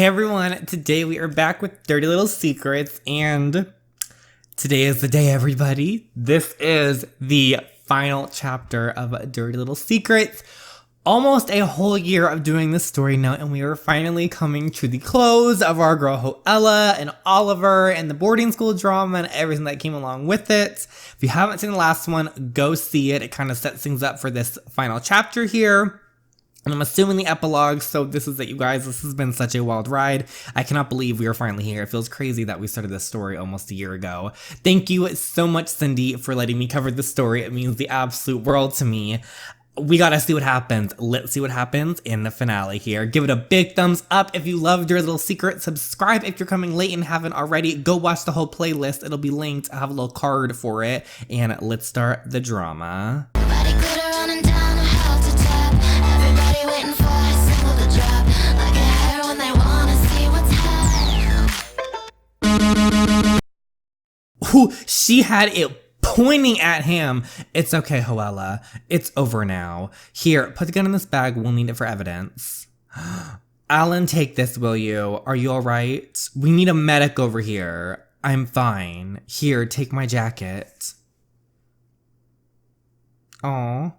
Hey everyone, today we are back with Dirty Little Secrets, and today is the day, everybody. This is the final chapter of Dirty Little Secrets. Almost a whole year of doing this story now, and we are finally coming to the close of our girl Hoella and Oliver and the boarding school drama and everything that came along with it. If you haven't seen the last one, go see it. It kind of sets things up for this final chapter here. And I'm assuming the epilogue, so this is it, you guys. This has been such a wild ride. I cannot believe we are finally here. It feels crazy that we started this story almost a year ago. Thank you so much, Cindy, for letting me cover this story. It means the absolute world to me. We gotta see what happens. Let's see what happens in the finale here. Give it a big thumbs up if you loved Your Little Secret. Subscribe if you're coming late and haven't already. Go watch the whole playlist. It'll be linked. I have a little card for it. And let's start the drama. Ooh, she had it pointing at him. It's okay, Hoella. It's over now. Here, put the gun in this bag. We'll need it for evidence. Alan, take this, will you? Are you all right? We need a medic over here. I'm fine. Here, take my jacket. Aw.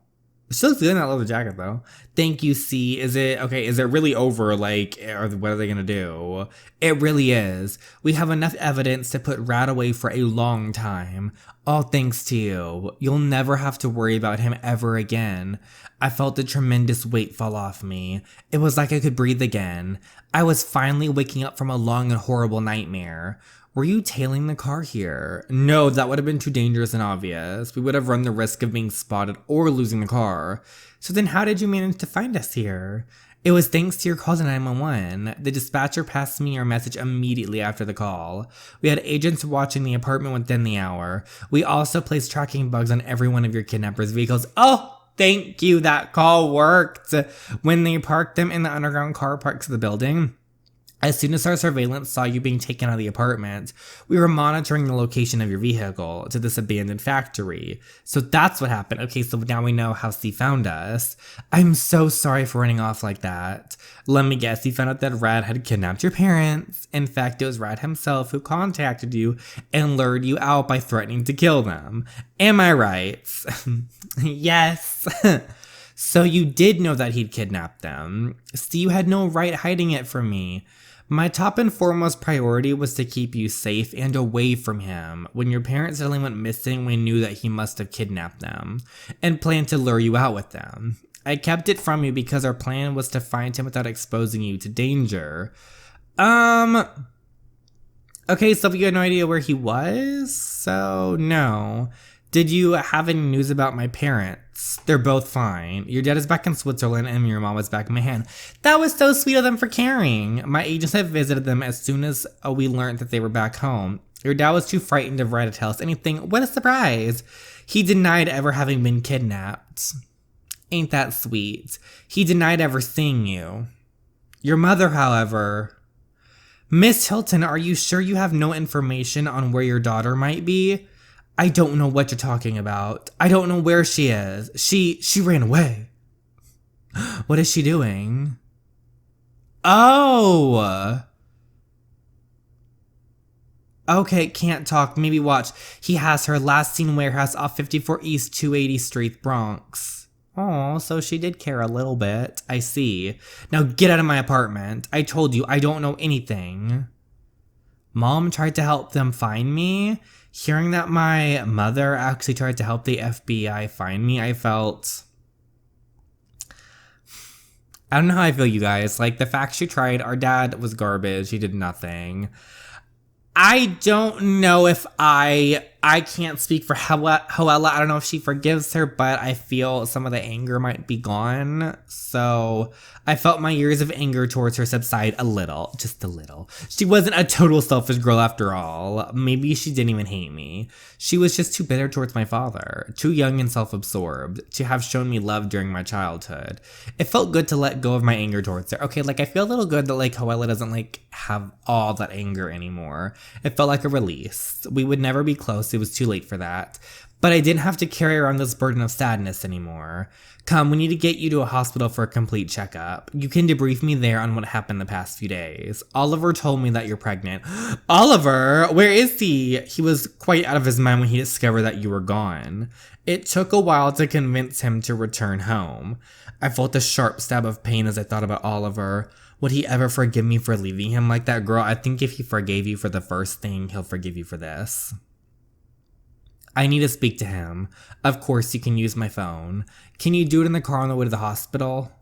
She looks good in that leather jacket, though. Thank you, C. Is it really over? Like, or what are they gonna do? It really is. We have enough evidence to put Raad away for a long time. All thanks to you. You'll never have to worry about him ever again. I felt a tremendous weight fall off me. It was like I could breathe again. I was finally waking up from a long and horrible nightmare. Were you tailing the car here? No, that would have been too dangerous and obvious. We would have run the risk of being spotted or losing the car. So then how did you manage to find us here? It was thanks to your call to 911. The dispatcher passed me your message immediately after the call. We had agents watching the apartment within the hour. We also placed tracking bugs on every one of your kidnappers' vehicles. Oh! Thank you, that call worked. When they parked them in the underground car parks of the building, as soon as our surveillance saw you being taken out of the apartment, we were monitoring the location of your vehicle to this abandoned factory. So that's what happened. Okay, so now we know how C found us. I'm so sorry for running off like that. Let me guess, he found out that Raad had kidnapped your parents. In fact, it was Raad himself who contacted you and lured you out by threatening to kill them. Am I right? Yes. So you did know that he'd kidnapped them. See, you had no right hiding it from me. My top and foremost priority was to keep you safe and away from him. When your parents suddenly went missing, we knew that he must have kidnapped them and planned to lure you out with them. I kept it from you because our plan was to find him without exposing you to danger. Okay, so you had no idea where he was? So, no. Did you have any news about my parents? They're both fine. Your dad is back in Switzerland and your mom is back in Manhattan. That was so sweet of them for caring. My agents have visited them as soon as we learned that they were back home. Your dad was too frightened of Raad to tell us anything. What a surprise. He denied ever having been kidnapped. Ain't that sweet? He denied ever seeing you. Your mother, however... Miss Hilton, are you sure you have no information on where your daughter might be? I don't know what you're talking about. I don't know where she is. She ran away. What is she doing? Oh! Okay, can't talk. Maybe watch. He has her last seen warehouse off 54 East 280 Street, Bronx. Oh, so she did care a little bit. I see. Now get out of my apartment. I told you, I don't know anything. Mom tried to help them find me. Hearing that my mother actually tried to help the FBI find me, I felt... I don't know how I feel, you guys. Like, the fact she tried, our dad was garbage. He did nothing. I don't know if I can't speak for Hoella. I don't know if she forgives her, but I feel some of the anger might be gone. So I felt my years of anger towards her subside a little, just a little. She wasn't a total selfish girl after all. Maybe she didn't even hate me. She was just too bitter towards my father, too young and self-absorbed to have shown me love during my childhood. It felt good to let go of my anger towards her. Okay, like I feel a little good that like Hoella doesn't like have all that anger anymore. It felt like a release. We would never be close. It was too late for that. But I didn't have to carry around this burden of sadness anymore. Come, we need to get you to a hospital for a complete checkup. You can debrief me there on what happened the past few days. Oliver told me that you're pregnant. Oliver, where is he? He was quite out of his mind when he discovered that you were gone. It took a while to convince him to return home. I felt a sharp stab of pain as I thought about Oliver. Would he ever forgive me for leaving him like that, girl? I think if he forgave you for the first thing, he'll forgive you for this. I need to speak to him. Of course, you can use my phone. Can you do it in the car on the way to the hospital?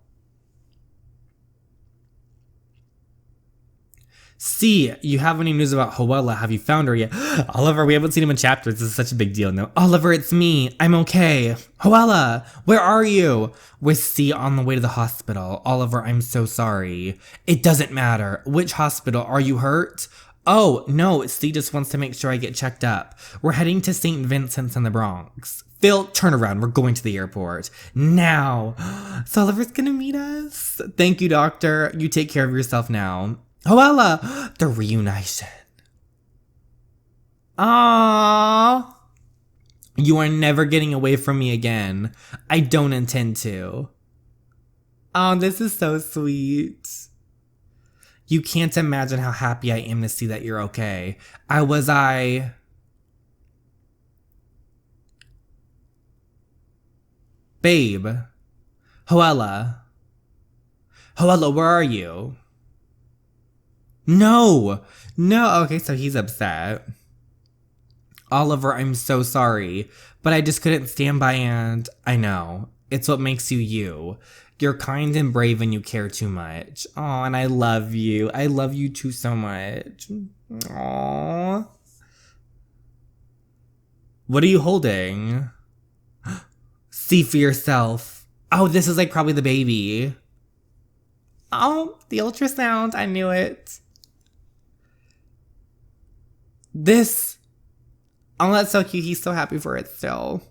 See, you have any news about Hoella? Have you found her yet? Oliver, we haven't seen him in chapters. This is such a big deal. No, Oliver, it's me. I'm okay. Hoella, where are you? With C on the way to the hospital. Oliver, I'm so sorry. It doesn't matter. Which hospital? Are you hurt? Oh, no, C just wants to make sure I get checked up. We're heading to St. Vincent's in the Bronx. Phil, turn around. We're going to the airport. Now. So Oliver's gonna meet us. Thank you, doctor. You take care of yourself now. Hoella, the reunition. Aww. You are never getting away from me again. I don't intend to. Oh, this is so sweet. You can't imagine how happy I am to see that you're okay. Babe. Hoella. Hoella, where are you? No. Okay, so he's upset. Oliver, I'm so sorry, but I just couldn't stand by and I know. It's what makes you you. You're kind and brave and you care too much. Oh, and I love you. I love you too so much. Aww. What are you holding? See for yourself. Oh, this is like probably the baby. Oh, the ultrasound. I knew it. This. Oh, that's so cute. He's so happy for it still.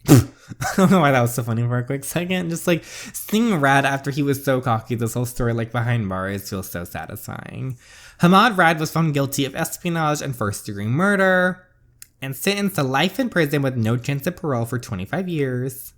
I don't know why that was so funny for a quick second. Just like seeing Raad after he was so cocky, this whole story like behind bars feels so satisfying. Hamad Raad was found guilty of espionage and first-degree murder and sentenced to life in prison with no chance of parole for 25 years.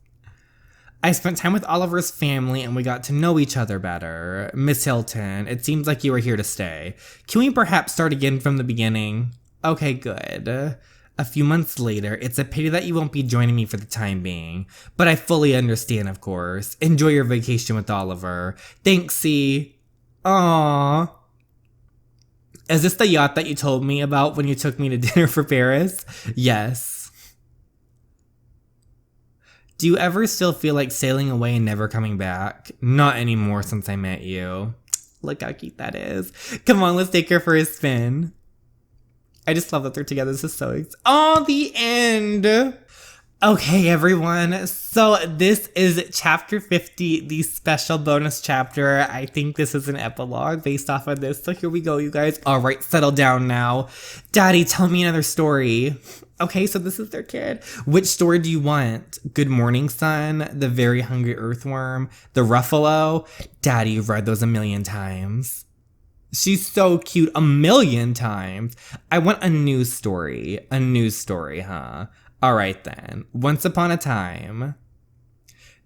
I spent time with Oliver's family and we got to know each other better. Miss Hilton, it seems like you are here to stay. Can we perhaps start again from the beginning? Okay, good. A few months later, it's a pity that you won't be joining me for the time being, but I fully understand, of course. Enjoy your vacation with Oliver. Thanks, C. Aww. Is this the yacht that you told me about when you took me to dinner for Paris? Yes. Do you ever still feel like sailing away and never coming back? Not anymore since I met you. Look how cute that is. Come on, let's take her for a spin. I just love that they're together. This is so oh, the end. Okay, everyone. So this is chapter 50, the special bonus chapter. I think this is an epilogue based off of this. So here we go, you guys. All right, settle down now. Daddy, tell me another story. Okay, so this is their kid. Which story do you want? Good Morning Sun, The Very Hungry Earthworm, The Ruffalo? Daddy, you've read those a million times. She's so cute 1,000,000 times. I want a news story. A news story, huh? All right then. Once upon a time,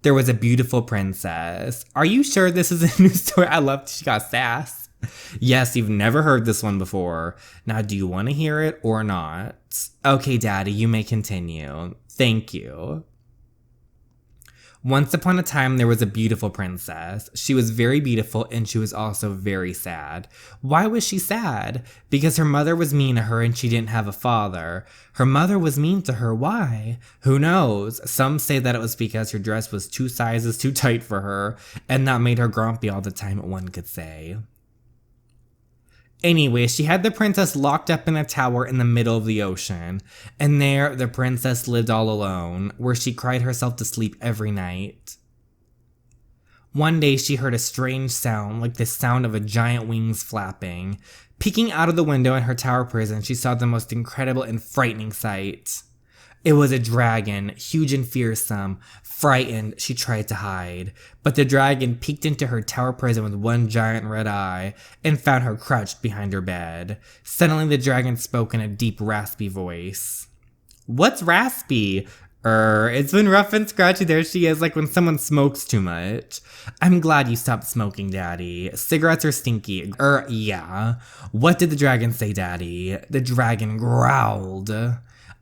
there was a beautiful princess. Are you sure this is a news story? I love she got sass. Yes, you've never heard this one before. Now, do you want to hear it or not? Okay, Daddy, you may continue. Thank you. Once upon a time, there was a beautiful princess. She was very beautiful and she was also very sad. Why was she sad? Because her mother was mean to her and she didn't have a father. Her mother was mean to her. Why? Who knows? Some say that it was because her dress was 2 sizes too tight for her and that made her grumpy all the time, one could say. Anyway, she had the princess locked up in a tower in the middle of the ocean, and there the princess lived all alone, where she cried herself to sleep every night. One day she heard a strange sound, like the sound of a giant wings flapping. Peeking out of the window in her tower prison, she saw the most incredible and frightening sight. It was a dragon, huge and fearsome. Frightened, she tried to hide, but the dragon peeked into her tower prison with one giant red eye and found her crouched behind her bed. Suddenly the dragon spoke in a deep, raspy voice. What's raspy? It's been rough and scratchy. There she is, like when someone smokes too much. I'm glad you stopped smoking, Daddy. Cigarettes are stinky. Yeah. What did the dragon say, Daddy? The dragon growled.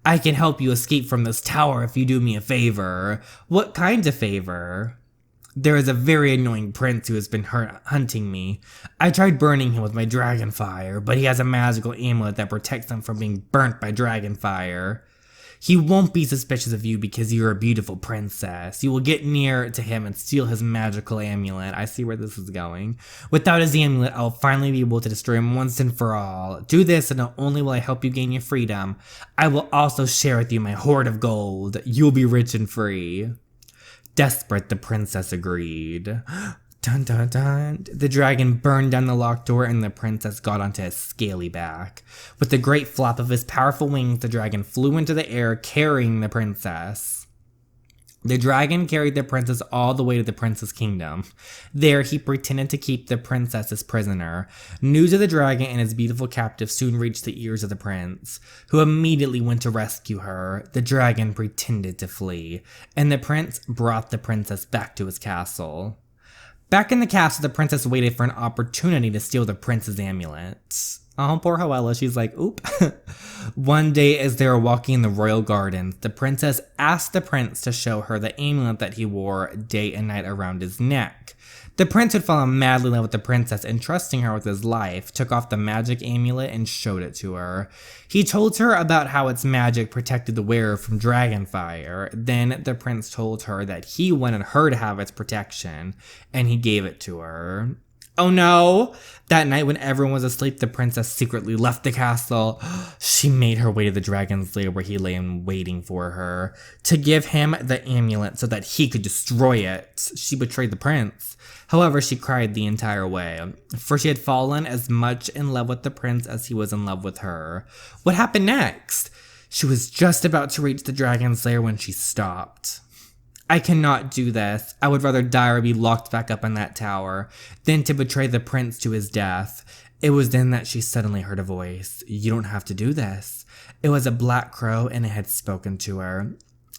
I can help you escape from this tower if you do me a favor. What kind of favor? There is a very annoying prince who has been hunting me. I tried burning him with my dragon fire, but he has a magical amulet that protects him from being burnt by dragon fire. He won't be suspicious of you because you're a beautiful princess. You will get near to him and steal his magical amulet. I see where this is going. Without his amulet, I'll finally be able to destroy him once and for all. Do this and not only will I help you gain your freedom, I will also share with you my hoard of gold. You'll be rich and free. Desperate, the princess agreed. Dun dun dun. The dragon burned down the locked door and the princess got onto his scaly back. With a great flap of his powerful wings, the dragon flew into the air, carrying the princess. The dragon carried the princess all the way to the prince's kingdom. There, he pretended to keep the princess as prisoner. News of the dragon and his beautiful captive soon reached the ears of the prince, who immediately went to rescue her. The dragon pretended to flee, and the prince brought the princess back to his castle. Back in the castle, the princess waited for an opportunity to steal the prince's amulet. Oh, poor Hoella. She's like, oop. One day, as they were walking in the royal gardens, the princess asked the prince to show her the amulet that he wore day and night around his neck. The prince had fallen madly in love with the princess and, trusting her with his life, took off the magic amulet and showed it to her. He told her about how its magic protected the wearer from dragon fire. Then the prince told her that he wanted her to have its protection, and he gave it to her. Oh no! That night when everyone was asleep, the princess secretly left the castle. She made her way to the dragon's lair where he lay in waiting for her, to give him the amulet so that he could destroy it. She betrayed the prince. However, she cried the entire way, for she had fallen as much in love with the prince as he was in love with her. What happened next? She was just about to reach the dragon's lair when she stopped. I cannot do this. I would rather die or be locked back up in that tower than to betray the prince to his death. It was then that she suddenly heard a voice. You don't have to do this. It was a black crow and it had spoken to her.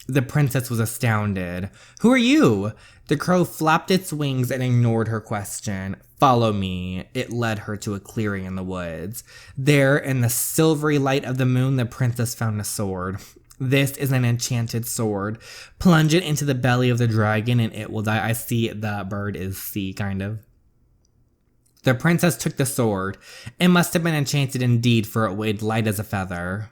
The princess was astounded. Who are you? The crow flapped its wings and ignored her question. Follow me. It led her to a clearing in the woods. There, in the silvery light of the moon, the princess found a sword. This is an enchanted sword. Plunge it into the belly of the dragon and it will die. I see the bird is C, kind of. The princess took the sword. It must have been enchanted indeed, for it weighed light as a feather.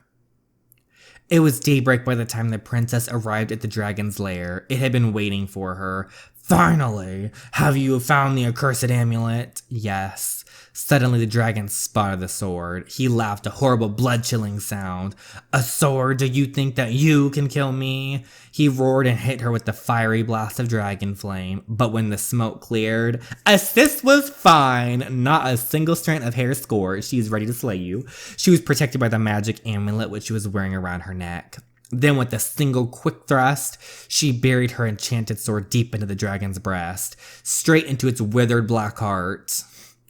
It was daybreak by the time the princess arrived at the dragon's lair. It had been waiting for her. Finally! Have you found the accursed amulet? Yes. Suddenly the dragon spotted the sword. He laughed a horrible blood-chilling sound. A sword? Do you think that you can kill me? He roared and hit her with the fiery blast of dragon flame. But when the smoke cleared, assist was fine. Not a single strand of hair scored. She is ready to slay you. She was protected by the magic amulet which she was wearing around her neck. Then with a single quick thrust, she buried her enchanted sword deep into the dragon's breast, straight into its withered black heart.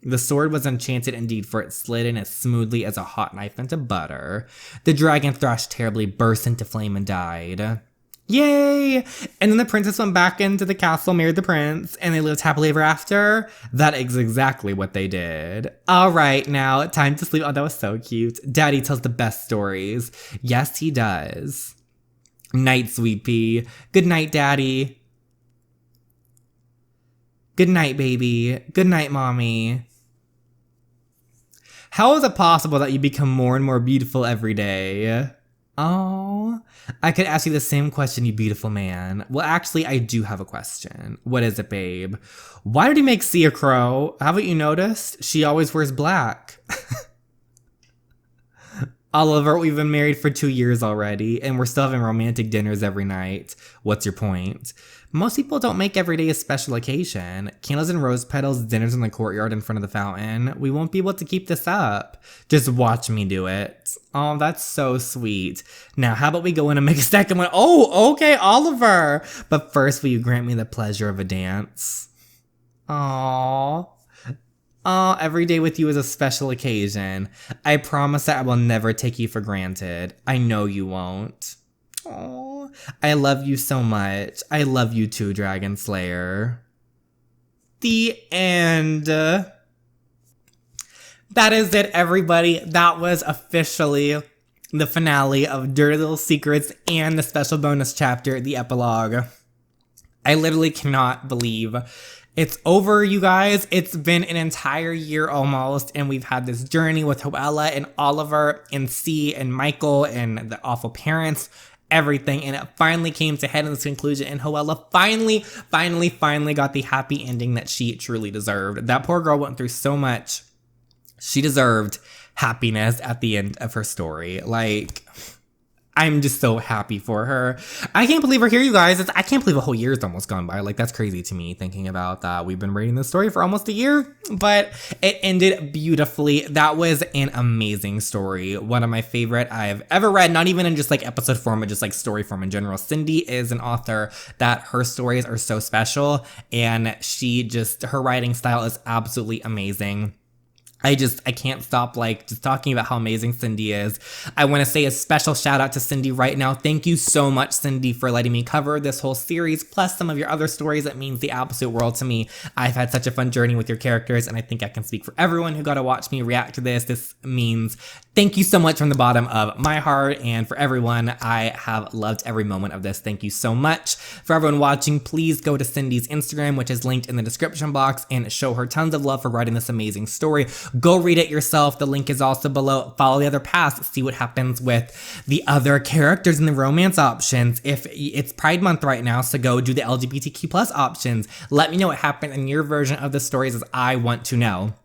The sword was enchanted indeed, for it slid in as smoothly as a hot knife into butter. The dragon thrashed terribly, burst into flame, and died. Yay! And then the princess went back into the castle, married the prince, and they lived happily ever after. That is exactly what they did. All right, now, time to sleep. Oh, that was so cute. Daddy tells the best stories. Yes, he does. Night, sweet pea. Good night, Daddy. Good night, baby. Good night, Mommy. How is it possible that you become more and more beautiful every day? Oh, I could ask you the same question, you beautiful man. Well, actually, I do have a question. What is it, babe? Why did he make C a crow? Haven't you noticed? She always wears black. Oliver, we've been married for 2 years already, and we're still having romantic dinners every night. What's your point? Most people don't make every day a special occasion. Candles and rose petals, dinners in the courtyard in front of the fountain. We won't be able to keep this up. Just watch me do it. Oh, that's so sweet. Now, how about we go in and make a second one? Oh, okay, Oliver. But first, will you grant me the pleasure of a dance? Aww. Oh, every day with you is a special occasion. I promise that I will never take you for granted. I know you won't. Oh, I love you so much. I love you too, Dragon Slayer. The end. That is it, everybody. That was officially the finale of Dirty Little Secrets and the special bonus chapter, the epilogue. I literally cannot believe it's over, you guys. It's been an entire year almost, and we've had this journey with Hoella and Oliver and C and Michael and the awful parents, everything, and it finally came to head in this conclusion, and Hoella finally got the happy ending that she truly deserved. That poor girl went through so much. She deserved happiness at the end of her story. Like, I'm just so happy for her. I can't believe we're here, you guys. I can't believe a whole year's almost gone by. Like, that's crazy to me, thinking about that. We've been reading this story for almost a year, but it ended beautifully. That was an amazing story. One of my favorite I've ever read, not even in just like episode form, but just like story form in general. Cindy is an author that her stories are so special, and her writing style is absolutely amazing. I can't stop just talking about how amazing Cindy is. I want to say a special shout out to Cindy right now. Thank you so much, Cindy, for letting me cover this whole series, plus some of your other stories. It means the absolute world to me. I've had such a fun journey with your characters, and I think I can speak for everyone who got to watch me react to this. This means thank you so much from the bottom of my heart, and for everyone, I have loved every moment of this. Thank you so much. For everyone watching, please go to Cindy's Instagram, which is linked in the description box, and show her tons of love for writing this amazing story. Go read it yourself. The link is also below. Follow the other paths. See what happens with the other characters and the romance options. If it's Pride Month right now, so go do the LGBTQ plus options. Let me know what happened in your version of the stories, as I want to know.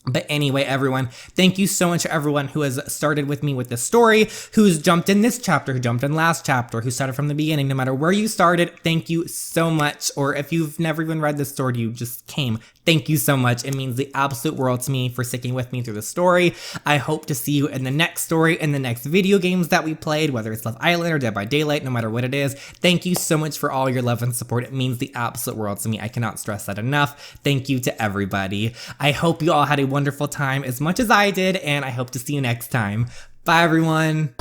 But anyway, everyone, thank you so much to everyone who has started with me with this story, who's jumped in this chapter, who jumped in last chapter, who started from the beginning. No matter where you started, thank you so much. Or if you've never even read this story, you just came, thank you so much. It means the absolute world to me for sticking with me through the story. I hope to see you in the next story, in the next video games that we played, whether it's Love Island or Dead by Daylight, no matter what it is. Thank you so much for all your love and support. It means the absolute world to me. I cannot stress that enough. Thank you to everybody. I hope you all had a wonderful time as much as I did, and I hope to see you next time. Bye, everyone.